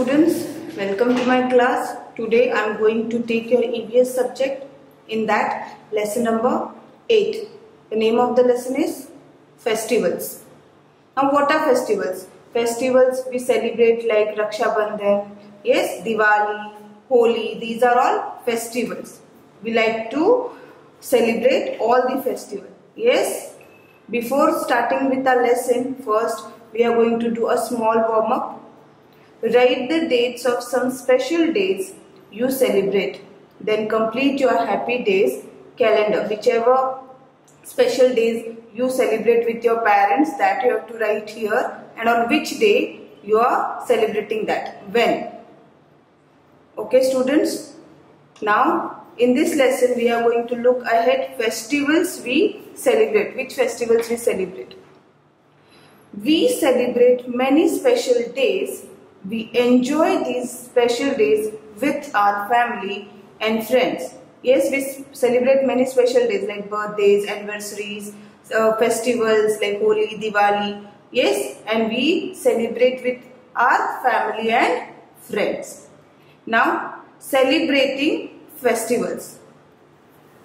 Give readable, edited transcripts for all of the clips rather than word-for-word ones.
students, welcome to my class. Today I am going to take your EVS subject. In that, lesson number 8. The name of the lesson is festivals. Now what are festivals? Festivals we celebrate like Raksha Bandhan, yes, Diwali, Holi, these are all festivals. We like to celebrate all the festivals. Yes. Before starting with our lesson, first we are going to do a small warm-up. Write the dates of some special days you celebrate. Then complete your happy days calendar. Whichever special days you celebrate with your parents, that you have to write here, and on which day you are celebrating that. When. Okay students. Now in this lesson we are going to look ahead festivals we celebrate. Which festivals we celebrate? We celebrate many special days. We enjoy these special days with our family and friends. Yes, we celebrate many special days like birthdays, anniversaries, festivals like Holi, Diwali. Yes, and we celebrate with our family and friends. Now, celebrating festivals.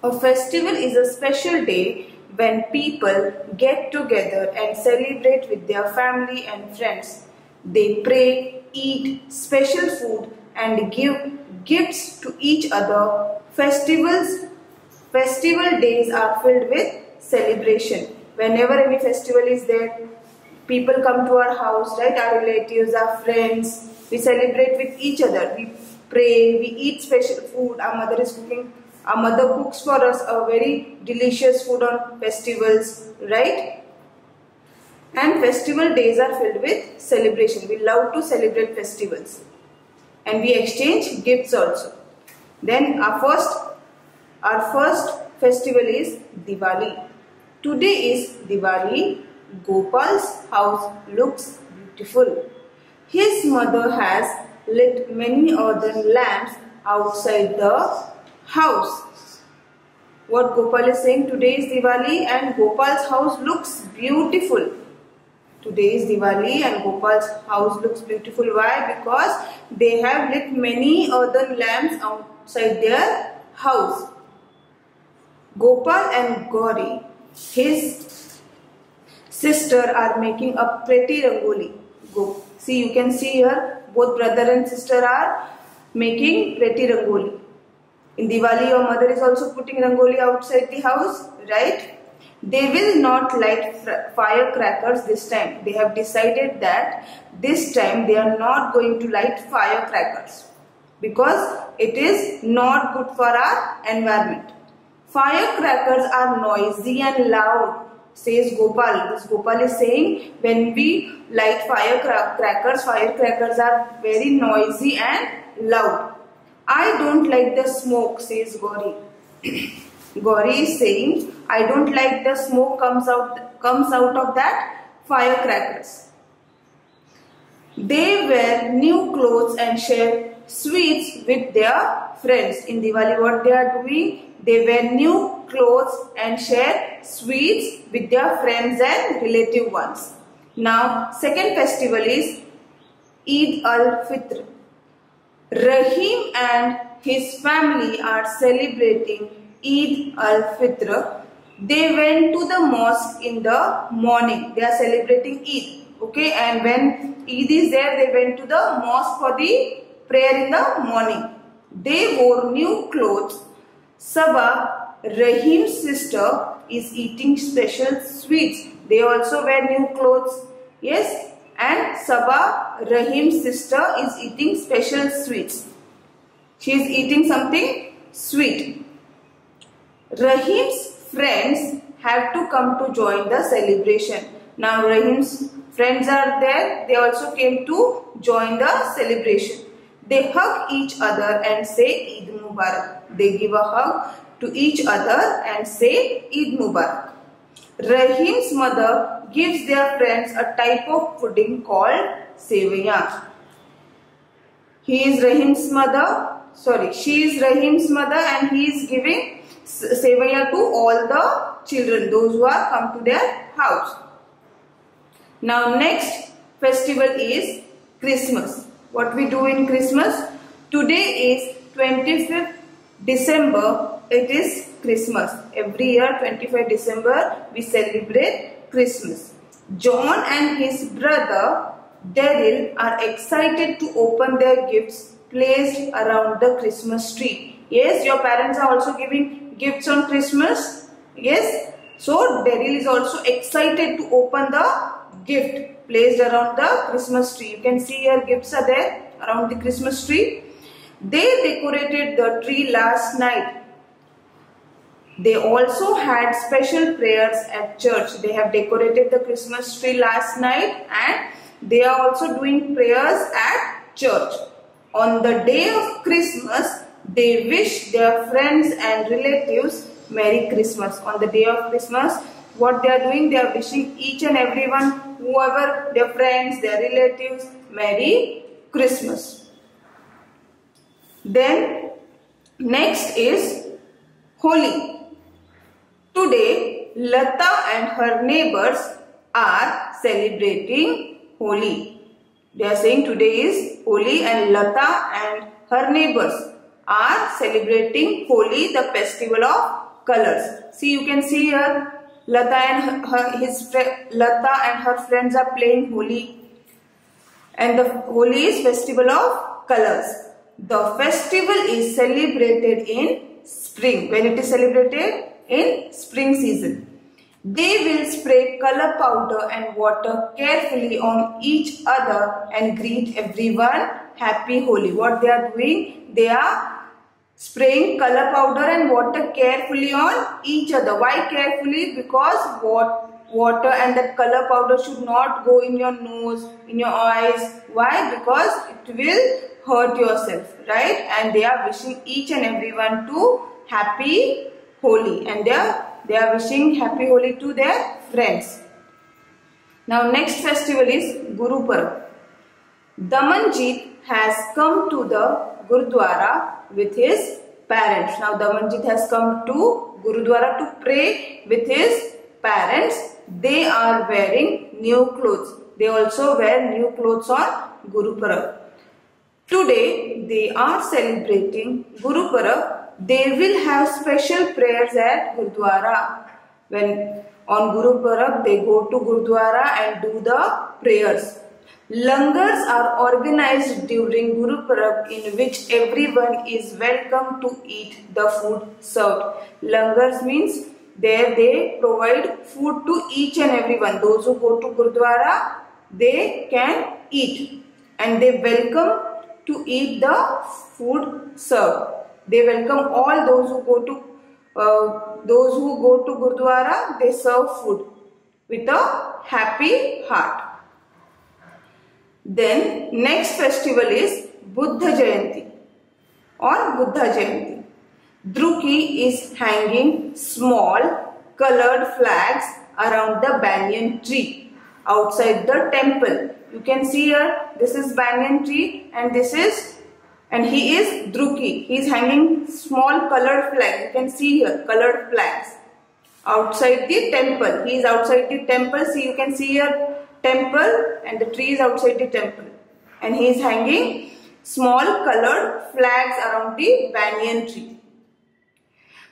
A festival is a special day when people get together and celebrate with their family and friends. They pray, eat special food and give gifts to each other. Festival days are filled with celebration. Whenever any festival is there, people come to our house, right? Our relatives, our friends. We celebrate with each other. We pray, we eat special food. Our mother is cooking. Our mother cooks for us a very delicious food on festivals, right? And festival days are filled with celebration. We love to celebrate festivals. And we exchange gifts also. Then our first festival is Diwali. Today is Diwali. Gopal's house looks beautiful. His mother has lit many earthen lamps outside the house. What Gopal is saying, today is Diwali and Gopal's house looks beautiful. Today is Diwali and Gopal's house looks beautiful. Why? Because they have lit many earthen lamps outside their house. Gopal and Gauri, his sister, are making a pretty rangoli. See, you can see here both brother and sister are making pretty rangoli. In Diwali, your mother is also putting rangoli outside the house, right? They will not light firecrackers this time. They have decided that this time they are not going to light firecrackers because it is not good for our environment. Firecrackers are noisy and loud, says Gopal. This Gopal is saying when we light firecrackers are very noisy and loud. I don't like the smoke, says Gauri. Gauri is saying, I don't like the smoke comes out of that firecrackers. They wear new clothes and share sweets with their friends. In Diwali, what they are doing? They wear new clothes and share sweets with their friends and relative ones. Now, second festival is Eid al-Fitr. Rahim and his family are celebrating Eid al-Fitr. They went to the mosque in the morning. They are celebrating Eid. Okay, and when Eid is there, they went to the mosque for the prayer in the morning. They wore new clothes. Saba, Rahim's sister, is eating special sweets. They also wear new clothes. Yes, and Saba, Rahim's sister, is eating special sweets. She is eating something sweet. Rahim's friends have to come to join the celebration. Now Rahim's friends are there. They also came to join the celebration. They hug each other and say Eid Mubarak. They give a hug to each other and say Eid Mubarak. Rahim's mother gives their friends a type of pudding called sevaiya. She is Rahim's mother and he is giving sevaiya to all the children, those who are come to their house. Now next festival is Christmas. What we do in Christmas? Today is 25th December. It is Christmas. Every year 25th December we celebrate Christmas. John and his brother Daryl are excited to open their gifts placed around the Christmas tree. Yes, your parents are also giving gifts on Christmas. Yes. So Daryl is also excited to open the gift placed around the Christmas tree. You can see here gifts are there around the Christmas tree. They decorated the tree last night. They also had special prayers at church. They have decorated the Christmas tree last night and they are also doing prayers at church. On the day of Christmas, they wish their friends and relatives Merry Christmas. On the day of Christmas, what they are doing? They are wishing each and everyone, whoever, their friends, their relatives, Merry Christmas. Then, next is Holi. Today, Lata and her neighbors are celebrating Holi. They are saying today is Holi and Lata and her neighbors are celebrating Holi, the festival of colors. See, you can see here Lata and her friends are playing Holi, and the Holi is festival of colors. The festival is celebrated in spring. When it is celebrated? In spring season. They will spray color powder and water carefully on each other and greet everyone Happy Holi. What they are doing? They are spraying color powder and water carefully on each other. Why carefully? Because water and that color powder should not go in your nose, in your eyes. Why? Because it will hurt yourself, right? And they are wishing each and everyone to Happy Holi, and they are wishing Happy Holi to their friends. Now next festival is Guru Parab. Damanjit has come to the Gurudwara with his parents. Now Damanjit has come to Gurudwara to pray with his parents. They are wearing new clothes. They also wear new clothes on Guru Parab. Today they are celebrating Guru Parab. They will have special prayers at Gurudwara. When on Guru Parab they go to Gurudwara and do the prayers. Langars are organized during Guru Parab in which everyone is welcome to eat the food served. Langars means there they provide food to each and everyone. Those who go to Gurudwara, they can eat and they welcome to eat the food served. They welcome all those who go to Gurudwara. They serve food with a happy heart. Then next festival is Buddha Jayanti or Buddha Jayanti. Druki is hanging small colored flags around the banyan tree outside the temple. You can see here, this is banyan tree and he is Druki. He is hanging small colored flags. You can see here colored flags outside the temple. He is outside the temple. See, you can see here temple and the tree is outside the temple. And he is hanging small colored flags around the banyan tree.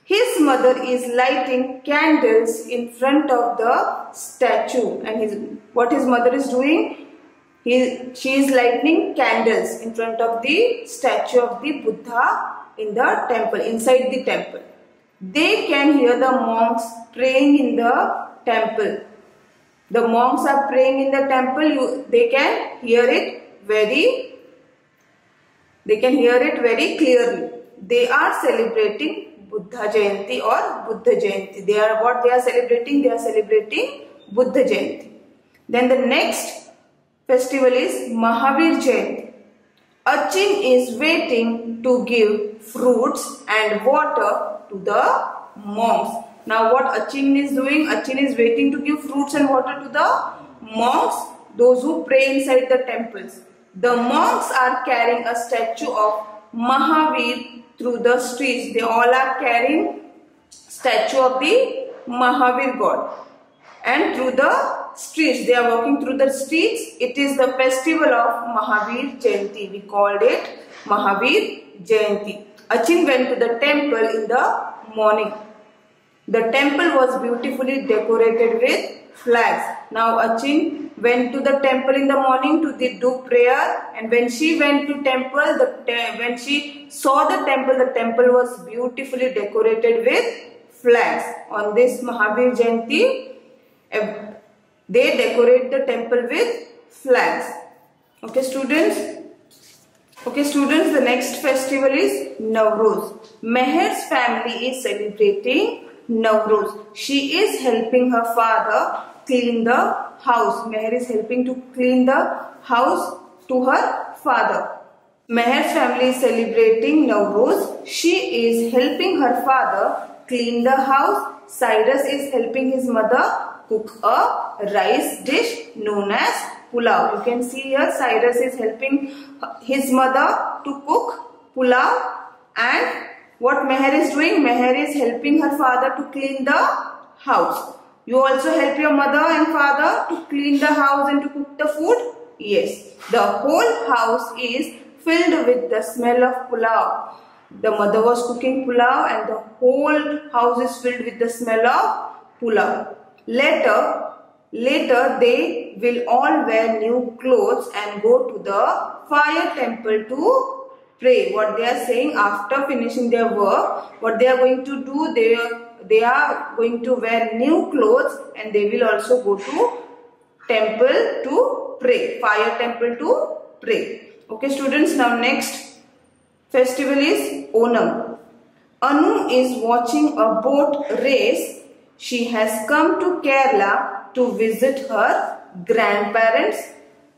His mother is lighting candles in front of the statue. And what his mother is doing? She is lighting candles in front of the statue of the Buddha in the temple, inside the temple. They can hear the monks praying in the temple. The monks are praying in the temple. They can hear it very clearly. They are celebrating Buddha Jayanti or Buddha Jayanti. They are celebrating? They are celebrating Buddha Jayanti. Then the next festival is Mahavir Jayanti. Achin is waiting to give fruits and water to the monks. Now what Achin is doing? Achin is waiting to give fruits and water to the monks, those who pray inside the temples. The monks are carrying a statue of Mahavir through the streets. They all are carrying statue of the Mahavir god and through the streets. They are walking through the streets. It is the festival of Mahavir Jayanti. We called it Mahavir Jayanti. Achin went to the temple in the morning. The temple was beautifully decorated with flags. Now Achin went to the temple in the morning to do prayer, and when she went to temple, when she saw the temple was beautifully decorated with flags. On this Mahavir Jayanti, they decorate the temple with flags. Okay students? Okay students, the next festival is Nowruz. Meher's family is celebrating Nowruz. She is helping her father clean the house. Meher is helping to clean the house to her father. Meher's family is celebrating Nowruz. She is helping her father clean the house. Cyrus is helping his mother cook a rice dish known as pulao. You can see here Cyrus is helping his mother to cook pulao, and what Meher is doing? Meher is helping her father to clean the house. You also help your mother and father to clean the house and to cook the food? Yes. The whole house is filled with the smell of pulao. The mother was cooking pulao and the whole house is filled with the smell of pulao. Later they will all wear new clothes and go to the fire temple to pray. What they are saying, after finishing their work, what they are going to do, they are going to wear new clothes and they will also go to temple to pray, fire temple to pray. Okay students, now next festival is Onam. Anu is watching a boat race. She has come to Kerala to visit her grandparents.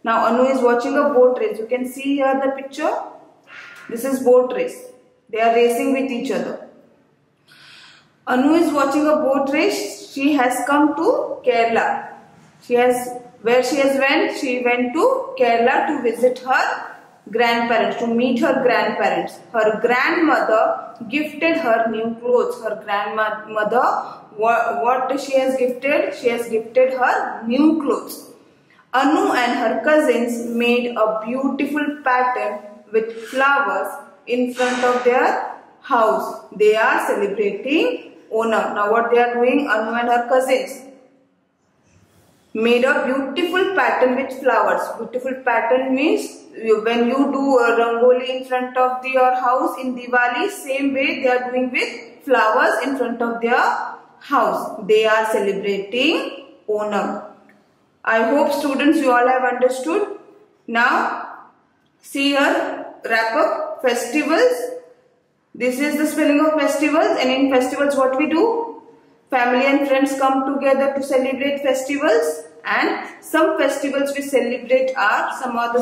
Now Anu is watching a boat race. You can see here the picture. This is boat race. They are racing with each other. Anu is watching a boat race. She has come to Kerala. She went to Kerala to visit her grandparents, to meet her grandparents. Her grandmother gifted her new clothes. Her grandmother, what she has gifted? She has gifted her new clothes. Anu and her cousins made a beautiful pattern with flowers in front of their house. They are celebrating Onam. Now what they are doing? Anu and her cousins made a beautiful pattern with flowers. Beautiful pattern means when you do a rangoli in front of your house in Diwali, same way they are doing with flowers in front of their house. They are celebrating Onam. I hope students you all have understood. Now see here, wrap up festivals. This is the spelling of festivals, and in festivals what we do? Family and friends come together to celebrate festivals, and some festivals we celebrate are, some of the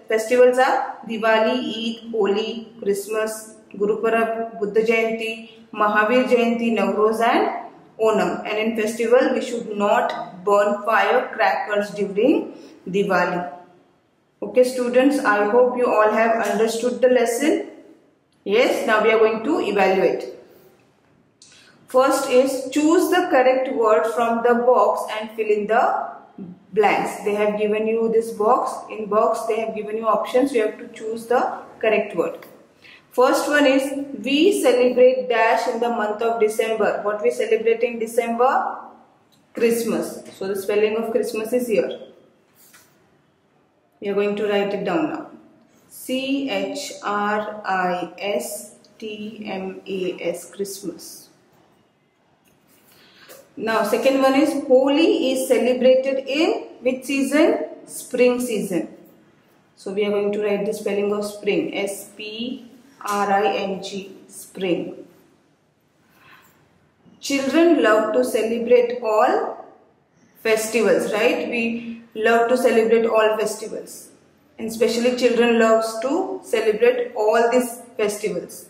festivals are Diwali, Eid, Holi, Christmas, Guru Parab, Buddha Jayanti, Mahavir Jayanti, Nowruz and Onam. And in festival we should not burn firecrackers during Diwali. Okay students, I hope you all have understood the lesson. Yes, now we are going to evaluate. First is choose the correct word from the box and fill in the blanks. They have given you this box. In box they have given you options. You have to choose the correct word. First one is we celebrate dash in the month of December. What we celebrate in December? Christmas. So the spelling of Christmas is here. We are going to write it down now. CHRISTMAS, Christmas. Now second one is Holi is celebrated in which season? Spring season. So we are going to write the spelling of spring. SPRING, spring. Children love to celebrate all festivals, right? We love to celebrate all festivals. And especially children loves to celebrate all these festivals.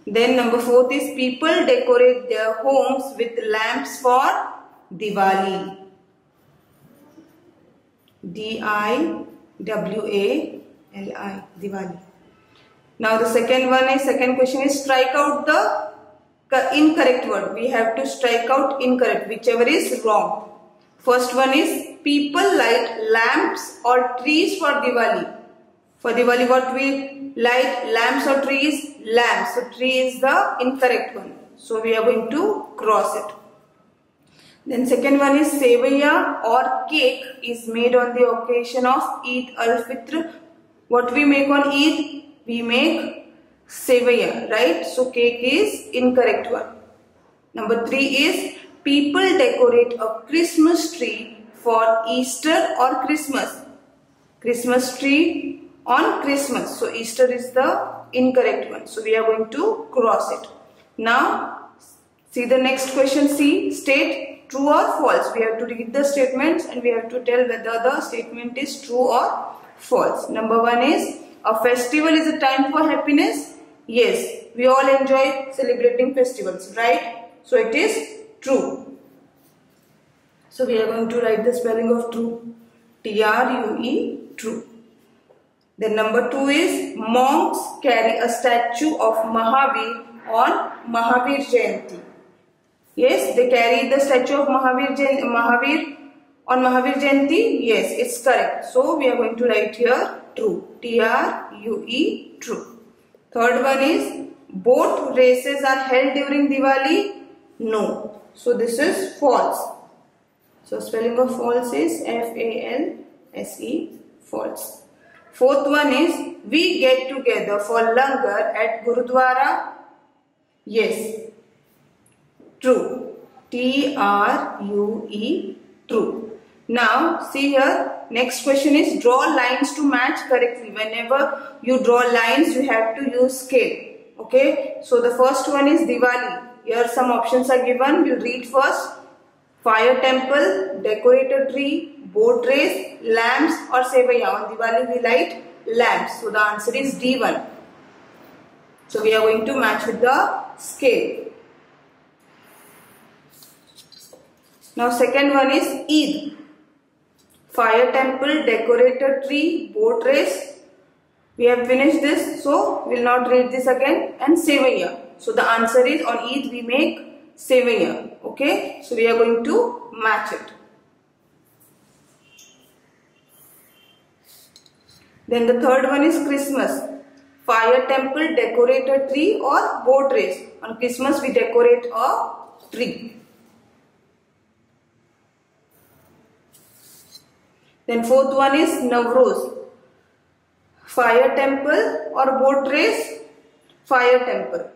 Then number 4 is people decorate their homes with lamps for Diwali. DIWALI, Diwali. Now the second question is strike out the incorrect word. We have to strike out incorrect, whichever is wrong. First one is people light lamps or trees for Diwali. For Diwali, what we light, lamps or trees? Lamps. So tree is the incorrect one. So we are going to cross it. Then second one is sevaiya or cake is made on the occasion of Eid al-Fitr. What we make on Eid? We make sevaiya, right? So cake is incorrect one. Number 3 is people decorate a Christmas tree for Easter or Christmas. Christmas tree on Christmas. So Easter is the incorrect one. So we are going to cross it. Now see the next question. C. State true or false. We have to read the statements and we have to tell whether the statement is true or false. Number 1 is a festival is a time for happiness. Yes, we all enjoy celebrating festivals, right? So it is true. So we are going to write the spelling of true. T-R-U-E, true. Then number 2 is monks carry a statue of Mahavir on Mahavir Jayanti. Yes, they carry the statue of Mahavir on Mahavir Jayanti. Yes, it's correct. So we are going to write here true. T-R-U-E, true. Third one is boat races are held during Diwali. No. So this is false. So spelling of false is F-A-L-S-E, false. Fourth one is we get together for langar at Gurudwara. Yes. True. T-R-U-E, true. Now see here, next question is draw lines to match correctly. Whenever you draw lines, you have to use scale. Okay. So the first one is Diwali. Here some options are given. You read first. Fire temple, decorated tree, boat race, lamps or sevaiya. On Diwali we light lamps. So the answer is D1. So we are going to match with the scale. Now second one is Eid. Fire temple, decorated tree, boat race. We have finished this, so we will not read this again. And sevaiya. So the answer is on Eid we make sevaiya. Okay. So we are going to match it. Then the third one is Christmas. Fire temple, decorated tree or boat race. On Christmas we decorate a tree. Then fourth one is Navroz. Fire temple or boat race? Fire temple.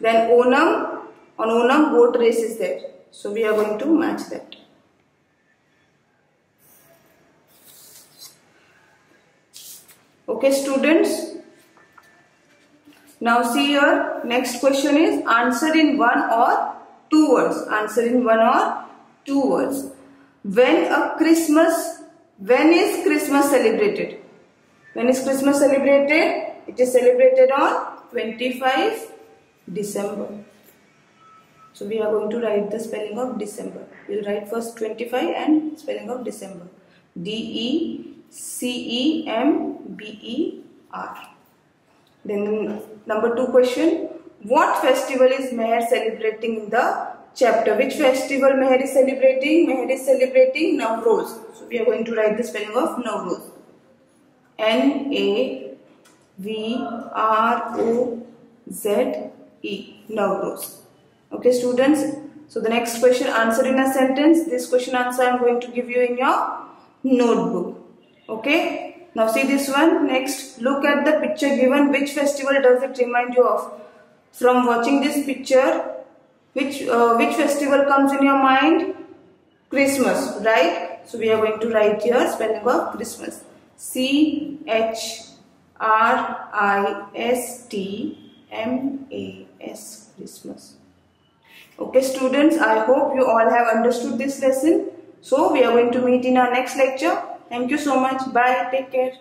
Then Onam, on Onam boat race is there. So we are going to match that. Okay students. Now see here, next question is answer in 1 or 2 words. Answer in 1 or 2 words. When is Christmas celebrated? When is Christmas celebrated? It is celebrated on 25 December. So we are going to write the spelling of December. We will write first 25 and spelling of December. D-E-C-E-M-B-E-R. Then number 2 question. What festival is Meher celebrating in the chapter? Which festival Meher is celebrating? Meher is celebrating Navroz. So we are going to write the spelling of Navroz. N-A-V-R-O-Z-E. Navroz. Okay students. So the next question, answer in a sentence. This question answer I am going to give you in your notebook. Okay. Now see this one. Next, look at the picture given. Which festival does it remind you of? From watching this picture, which festival comes in your mind? Christmas, right? So we are going to write here spelling of Christmas. C-H-R-I-S-T-M-A-S, Christmas. Okay students, I hope you all have understood this lesson. So we are going to meet in our next lecture. Thank you so much. Bye. Take care.